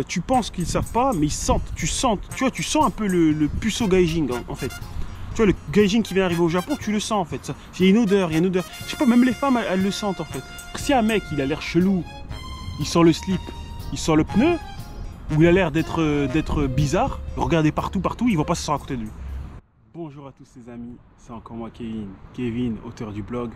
tu penses qu'ils savent pas, mais ils sentent, tu sens, tu vois, tu sens un peu le puceau gaijin en fait. Tu vois, le gaijin qui vient d'arriver au Japon, tu le sens en fait. Il y a une odeur, il y a une odeur. Je sais pas, même les femmes, elles le sentent en fait. Si un mec, il a l'air chelou, il sent le slip, il sent le pneu, ou il a l'air d'être bizarre, regardez partout, ils vont pas se sentir à côté de lui. Bonjour à tous les amis, c'est encore moi Kevin, auteur du blog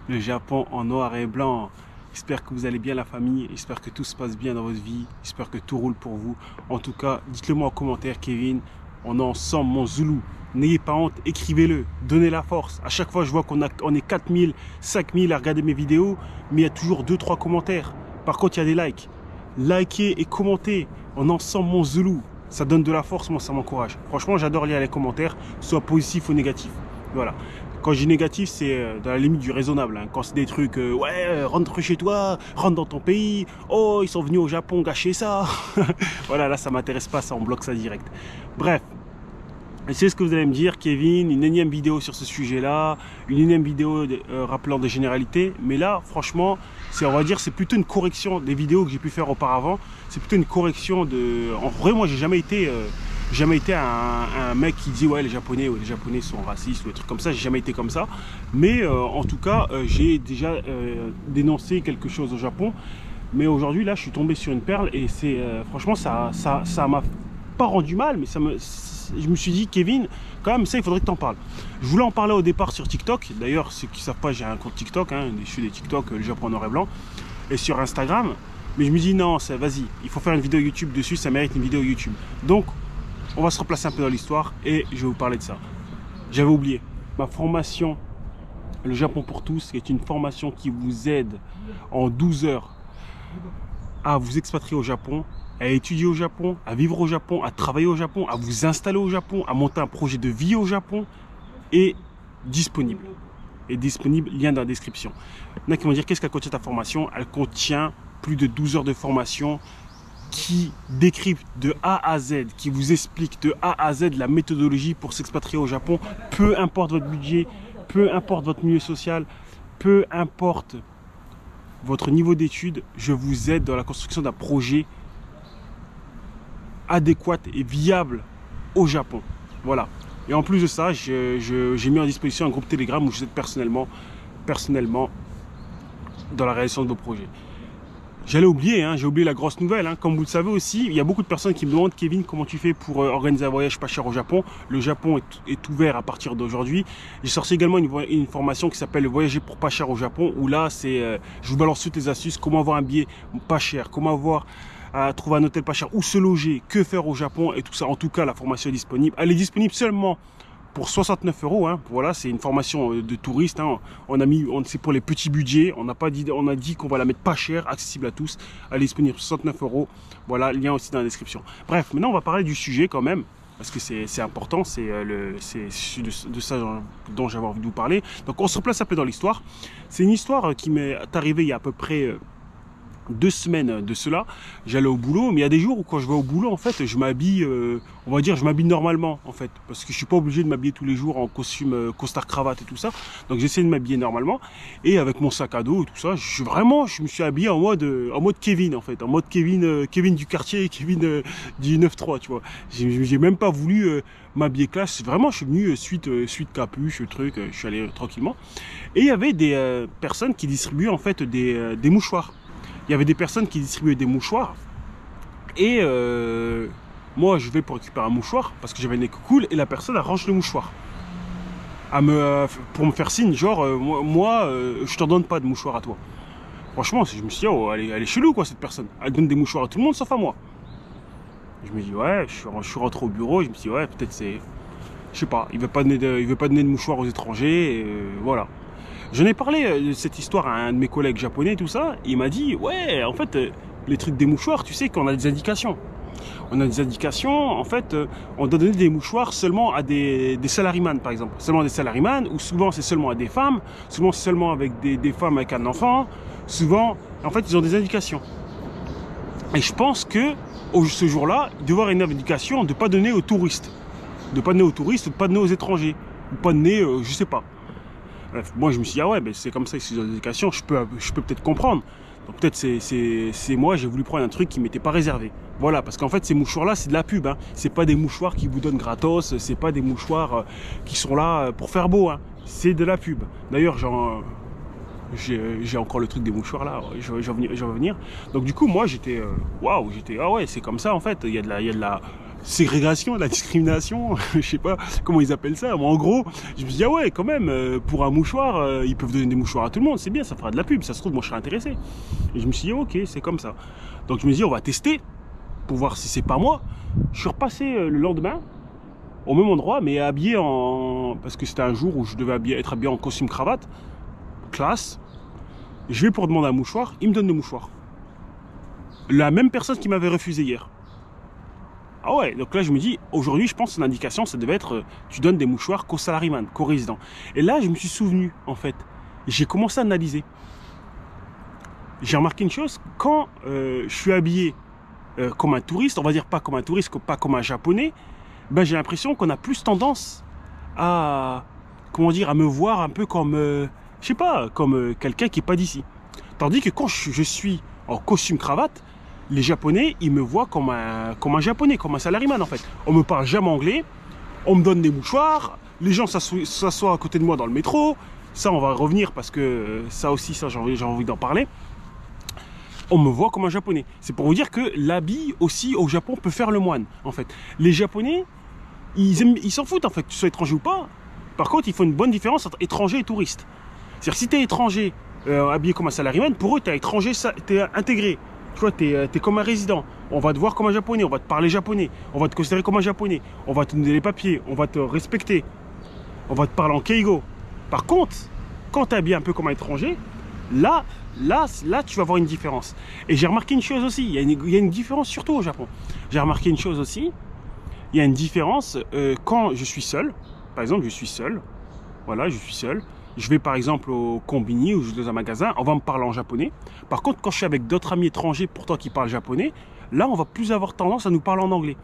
Le Japon en noir et blanc. J'espère que vous allez bien la famille, j'espère que tout se passe bien dans votre vie, j'espère que tout roule pour vous. En tout cas, dites-le moi en commentaire Kevin, on est ensemble mon Zoulou. N'ayez pas honte, écrivez-le, donnez la force. À chaque fois je vois qu'on est 4000, 5000 à regarder mes vidéos, mais il y a toujours 2-3 commentaires. Par contre il y a des likes. Likez et commentez, on est ensemble mon Zoulou. Ça donne de la force, moi ça m'encourage. Franchement j'adore lire les commentaires, soit positifs ou négatifs. Voilà. Quand je dis négatif, c'est dans la limite du raisonnable. Hein. Quand c'est des trucs, ouais, rentre chez toi, rentre dans ton pays, oh, ils sont venus au Japon gâcher ça. Voilà, là, ça m'intéresse pas, ça, on bloque ça direct. Bref, c'est ce que vous allez me dire, Kevin, une énième vidéo sur ce sujet-là, une énième vidéo rappelant des généralités. Mais là, franchement, on va dire, c'est plutôt une correction des vidéos que j'ai pu faire auparavant. C'est plutôt une correction de... En vrai, moi, j'ai jamais été un mec qui dit ouais les Japonais sont racistes ou des trucs comme ça, j'ai jamais été comme ça, mais en tout cas j'ai déjà dénoncé quelque chose au Japon, mais aujourd'hui là je suis tombé sur une perle et c'est franchement ça m'a pas rendu mal, mais je me suis dit Kevin, quand même ça il faudrait que tu en parles. Je voulais en parler au départ sur TikTok, d'ailleurs ceux qui savent pas j'ai un compte TikTok, hein, je fais des TikTok le Japon en noir et blanc, et sur Instagram, mais je me dis non, vas-y, il faut faire une vidéo YouTube dessus, ça mérite une vidéo YouTube. Donc on va se replacer un peu dans l'histoire et je vais vous parler de ça. J'avais oublié, ma formation Le Japon pour tous, qui est une formation qui vous aide en 12 heures à vous expatrier au Japon, à étudier au Japon, à vivre au Japon, à travailler au Japon, à vous installer au Japon, à monter un projet de vie au Japon, est disponible. Lien dans la description. Il y en a qui vont dire qu'est-ce qu'elle contient ta formation? Elle contient plus de 12 heures de formation qui décrypte de A à Z, qui vous explique de A à Z la méthodologie pour s'expatrier au Japon, peu importe votre budget, peu importe votre milieu social, peu importe votre niveau d'études, je vous aide dans la construction d'un projet adéquat et viable au Japon. Voilà. Et en plus de ça, j'ai mis en disposition un groupe Telegram où je vous aide personnellement dans la réalisation de vos projets. J'allais oublier, hein, j'ai oublié la grosse nouvelle. Hein. Comme vous le savez aussi, il y a beaucoup de personnes qui me demandent Kevin, comment tu fais pour organiser un voyage pas cher au Japon. Le Japon est ouvert à partir d'aujourd'hui. J'ai sorti également une formation qui s'appelle Voyager pour pas cher au Japon, où là, je vous balance toutes les astuces, comment avoir un billet pas cher, comment trouver un hôtel pas cher, où se loger, que faire au Japon et tout ça. En tout cas, la formation est disponible. Elle est disponible seulement pour 69 €, hein. Voilà, c'est une formation de touriste. Hein. C'est pour les petits budgets. On a dit qu'on va la mettre pas chère, accessible à tous. Elle est disponible pour 69 €. Voilà, lien aussi dans la description. Bref, maintenant on va parler du sujet quand même, parce que c'est important. C'est de ça dont j'avais envie de vous parler. Donc on se replace un peu dans l'histoire. C'est une histoire qui m'est arrivée il y a à peu près 2 semaines de cela. J'allais au boulot, mais il y a des jours où quand je vais au boulot en fait je m'habille, on va dire je m'habille normalement en fait, parce que je suis pas obligé de m'habiller tous les jours en costume costard cravate et tout ça, donc j'essaie de m'habiller normalement et avec mon sac à dos et tout ça. Je me suis habillé en mode Kevin en fait, en mode Kevin du quartier, Kevin du 9-3, tu vois. J'ai même pas voulu m'habiller classe, vraiment je suis venu suite capuche, truc, je suis allé tranquillement et il y avait des personnes qui distribuaient en fait des mouchoirs. Il y avait des personnes qui distribuaient des mouchoirs et moi je vais pour récupérer un mouchoir parce que j'avais le nez cool et la personne arrange le mouchoir pour me faire signe genre je t'en donne pas de mouchoir à toi. Franchement je me suis dit oh, elle est chelou quoi cette personne, elle donne des mouchoirs à tout le monde sauf à moi. Je me dis ouais, je suis rentré au bureau, je me suis dit ouais peut-être c'est, je sais pas, il veut pas donner de mouchoirs aux étrangers et voilà. J'en ai parlé de cette histoire à un de mes collègues japonais, tout ça. Il m'a dit, ouais, en fait, les trucs des mouchoirs, tu sais qu'on a des indications. On a des indications, en fait, on doit donner des mouchoirs seulement à des salaryman, par exemple. Seulement des salaryman, ou souvent c'est seulement à des femmes, souvent c'est seulement avec des femmes avec un enfant. Souvent, en fait, ils ont des indications. Et je pense que ce jour-là, il doit y avoir une indication de ne pas donner aux touristes. De ne pas donner aux touristes, de ne pas donner aux étrangers. Ou pas donner, je sais pas. Bref, moi je me suis dit, ah ouais, mais c'est comme ça que c'est dans l'éducation, je peux peut-être comprendre. Donc peut-être c'est moi, j'ai voulu prendre un truc qui m'était pas réservé. Voilà, parce qu'en fait ces mouchoirs-là, c'est de la pub. Hein. C'est pas des mouchoirs qui vous donnent gratos, c'est pas des mouchoirs qui sont là pour faire beau. Hein. C'est de la pub. D'ailleurs, j'ai encore le truc des mouchoirs là, je vais venir. Donc du coup, moi j'étais, waouh, j'étais, ah ouais, c'est comme ça en fait. Il y a de la ségrégation, de la discrimination, je sais pas comment ils appellent ça. Moi, en gros, je me suis dit, ah ouais, quand même, pour un mouchoir, ils peuvent donner des mouchoirs à tout le monde, c'est bien, ça fera de la pub, ça se trouve, moi je serais intéressé. Et je me suis dit, ok, c'est comme ça. Donc je me dis, on va tester, pour voir si c'est pas moi. Je suis repassé le lendemain, au même endroit, mais habillé en... Parce que c'était un jour où je devais être habillé en costume cravate, classe. Je vais pour demander un mouchoir, il me donne le mouchoir. La même personne qui m'avait refusé hier. Ah ouais, donc là je me dis, aujourd'hui je pense que l'indication ça devait être, tu donnes des mouchoirs qu'aux salariman, qu'aux résidents. Et là je me suis souvenu en fait, j'ai commencé à analyser. J'ai remarqué une chose, quand je suis habillé comme un touriste, on va dire pas comme un touriste, pas comme un japonais, ben j'ai l'impression qu'on a plus tendance à, comment dire, à me voir un peu comme, je sais pas, comme quelqu'un qui n'est pas d'ici. Tandis que quand je suis en costume cravate, les Japonais, ils me voient comme un Japonais, comme un salariman en fait. On me parle jamais anglais, on me donne des mouchoirs, les gens s'assoient à côté de moi dans le métro. Ça, on va revenir parce que ça aussi, ça j'ai envie d'en parler. On me voit comme un Japonais. C'est pour vous dire que l'habit aussi au Japon peut faire le moine en fait. Les Japonais, ils s'en foutent en fait, que tu sois étranger ou pas. Par contre, il faut une bonne différence entre étranger et touriste. C'est-à-dire si tu es étranger, habillé comme un salariman, pour eux, tu es étranger, tu es intégré. Tu vois, tu es comme un résident. On va te voir comme un japonais, on va te parler japonais, on va te considérer comme un japonais, on va te donner les papiers, on va te respecter, on va te parler en keigo. Par contre, quand tu es habillé un peu comme un étranger, là, tu vas voir une différence. Et j'ai remarqué une chose aussi, il y a une différence surtout au Japon. J'ai remarqué une chose aussi, il y a une différence quand je suis seul. Par exemple, je suis seul, voilà, je suis seul. Je vais par exemple au combini ou je vais dans un magasin, on va me parler en japonais. Par contre, quand je suis avec d'autres amis étrangers pourtant qui parlent japonais, là on va plus avoir tendance à nous parler en anglais.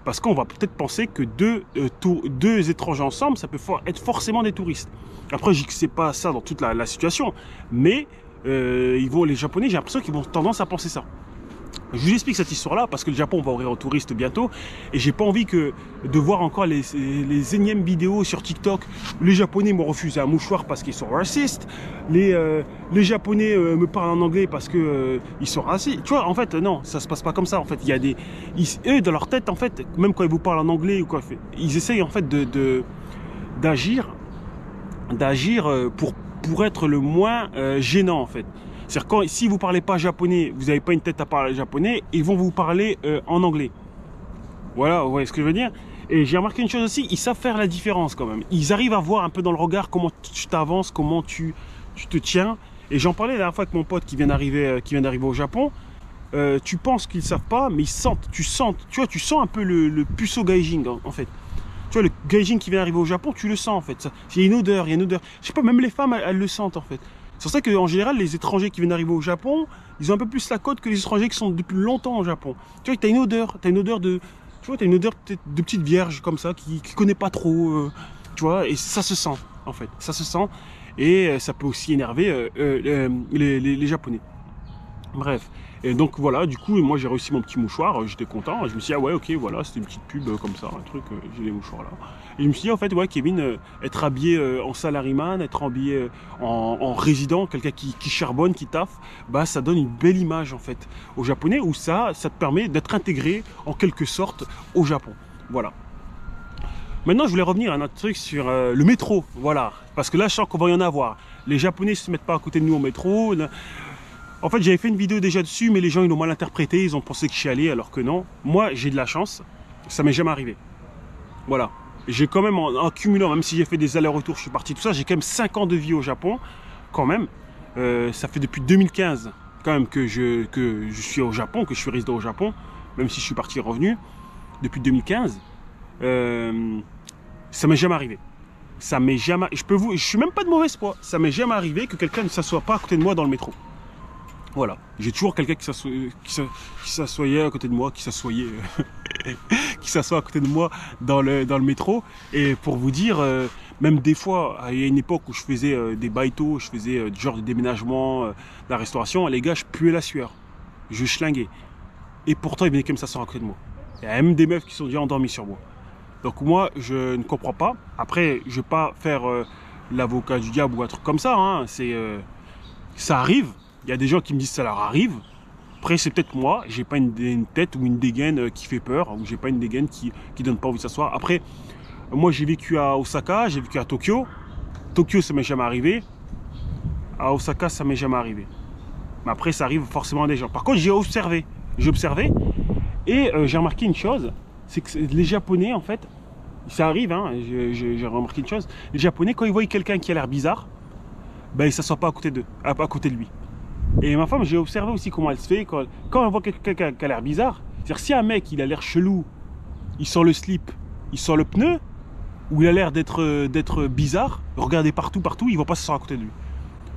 Parce qu'on va peut-être penser que deux étrangers ensemble, ça peut être forcément des touristes. Après, je dis que c'est pas ça dans toute la situation, mais les Japonais, j'ai l'impression qu'ils vont tendance à penser ça. Je vous explique cette histoire-là parce que le Japon va ouvrir aux touristes bientôt et j'ai pas envie de voir encore les énièmes vidéos sur TikTok où les Japonais m'ont refusé un mouchoir parce qu'ils sont racistes, les Japonais me parlent en anglais parce que ils sont racistes. Tu vois, en fait, non, ça se passe pas comme ça. En fait, il y a eux dans leur tête, en fait, même quand ils vous parlent en anglais ou quoi, ils essayent en fait d'agir pour être le moins gênant en fait. C'est-à-dire si vous ne parlez pas japonais, vous n'avez pas une tête à parler japonais, ils vont vous parler en anglais. Voilà, vous voyez ce que je veux dire. Et j'ai remarqué une chose aussi, ils savent faire la différence quand même. Ils arrivent à voir un peu dans le regard comment tu t'avances, comment tu te tiens. Et j'en parlais la dernière fois avec mon pote qui vient d'arriver au Japon. Tu penses qu'ils ne savent pas, mais tu sens un peu le puceau gaijin en fait. Tu vois, le gaijin qui vient d'arriver au Japon, tu le sens en fait. Il y a une odeur, Je sais pas, même les femmes, elles le sentent en fait. C'est pour ça qu'en général, les étrangers qui viennent d'arriver au Japon, ils ont un peu plus la cote que les étrangers qui sont depuis longtemps au Japon. Tu vois, tu as une odeur, de petite vierge comme ça, qui connaît pas trop, tu vois, et ça se sent, en fait. Ça se sent, et ça peut aussi énerver les Japonais. Bref, et donc voilà, du coup, moi j'ai réussi mon petit mouchoir, j'étais content, je me suis dit, ah ouais, ok, voilà, c'était une petite pub comme ça, un truc, j'ai les mouchoirs là. Et je me suis dit, en fait, ouais, Kevin, être habillé en salariman, être habillé en résident, quelqu'un qui charbonne, qui taffe, bah ça donne une belle image en fait aux Japonais, où ça te permet d'être intégré en quelque sorte au Japon. Voilà. Maintenant, je voulais revenir à un autre truc sur le métro, voilà, parce que là, je sens qu'on va y en avoir. Les Japonais ne se mettent pas à côté de nous au métro. En fait, j'avais fait une vidéo déjà dessus, mais les gens ils l'ont mal interprété, ils ont pensé que je chialais, alors que non. Moi, j'ai de la chance, ça m'est jamais arrivé. Voilà. J'ai quand même, en cumulant, même si j'ai fait des allers-retours, je suis parti, tout ça, j'ai quand même 5 ans de vie au Japon, quand même. Ça fait depuis 2015, quand même, que je suis au Japon, que je suis résident au Japon, même si je suis parti et revenu, depuis 2015. Ça m'est jamais arrivé. Ça m'est jamais... je suis même pas de mauvaise foi. Ça m'est jamais arrivé que quelqu'un ne s'assoie pas à côté de moi dans le métro. Voilà, j'ai toujours quelqu'un qui s'assoyait à côté de moi, qui s'assoit à côté de moi dans le métro. Et pour vous dire, Même des fois, il y a une époque où je faisais des baïtos, je faisais du genre de déménagement, de la restauration, les gars, je puais la sueur. Je schlinguais. Et pourtant, ils venaient comme ça s'asseoir à côté de moi. Il y a même des meufs qui sont déjà endormies sur moi. Donc moi, je ne comprends pas. Après, je ne vais pas faire l'avocat du diable ou un truc comme ça. Hein. Ça arrive. Il y a des gens qui me disent que ça leur arrive. Après, c'est peut-être moi. J'ai pas une tête ou une dégaine qui fait peur. Ou j'ai pas une dégaine qui donne pas envie de s'asseoir. Après, moi, j'ai vécu à Osaka. J'ai vécu à Tokyo. Tokyo, ça m'est jamais arrivé. À Osaka, ça m'est jamais arrivé. Mais après, ça arrive forcément à des gens. Par contre, j'ai observé. J'ai observé. Et j'ai remarqué une chose. C'est que les Japonais, en fait, ça arrive, hein, j'ai remarqué une chose, les Japonais, quand ils voient quelqu'un qui a l'air bizarre, ben, ils ne s'assoient pas à côté de lui. Et ma femme, j'ai observé aussi comment elle se fait, quand on voit quelqu'un qui a l'air bizarre, c'est-à-dire si un mec, il a l'air chelou, il sort le slip, il sort le pneu, ou il a l'air d'être bizarre, regardez partout, il ne va pas s'asseoir à côté de lui,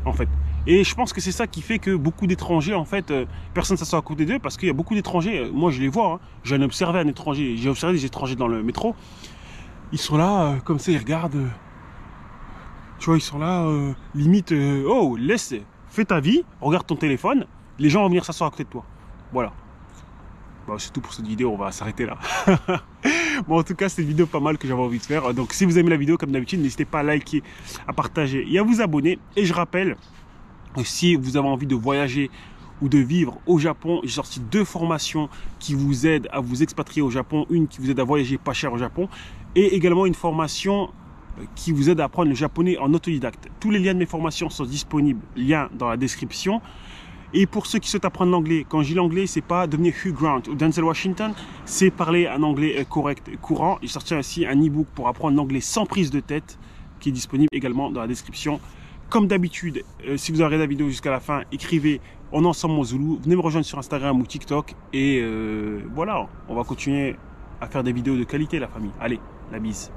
en fait. Et je pense que c'est ça qui fait que beaucoup d'étrangers, en fait, personne ne s'assoit à côté d'eux parce qu'il y a beaucoup d'étrangers, moi je les vois, hein, j'en ai observé un étranger, j'ai observé des étrangers dans le métro, ils sont là, comme ça, ils regardent, tu vois, ils sont là, limite, oh, fais ta vie, regarde ton téléphone, les gens vont venir s'asseoir à côté de toi. Voilà. Bon, c'est tout pour cette vidéo, on va s'arrêter là. Bon, en tout cas, c'est une vidéo pas mal que j'avais envie de faire. Donc, si vous aimez la vidéo, comme d'habitude, n'hésitez pas à liker, à partager et à vous abonner. Et je rappelle, si vous avez envie de voyager ou de vivre au Japon, j'ai sorti 2 formations qui vous aident à vous expatrier au Japon. Une qui vous aide à voyager pas cher au Japon et également une formation qui vous aide à apprendre le japonais en autodidacte. Tous les liens de mes formations sont disponibles, lien dans la description. Et pour ceux qui souhaitent apprendre l'anglais, quand je dis l'anglais, c'est pas devenir Hugh Grant ou Denzel Washington, c'est parler un anglais correct, courant. J'ai sorti ainsi un e-book pour apprendre l'anglais sans prise de tête qui est disponible également dans la description. Comme d'habitude, si vous avez regardé la vidéo jusqu'à la fin, écrivez en ensemble mon Zoulou. Venez me rejoindre sur Instagram ou TikTok. Et voilà, on va continuer à faire des vidéos de qualité, la famille. Allez, la bise.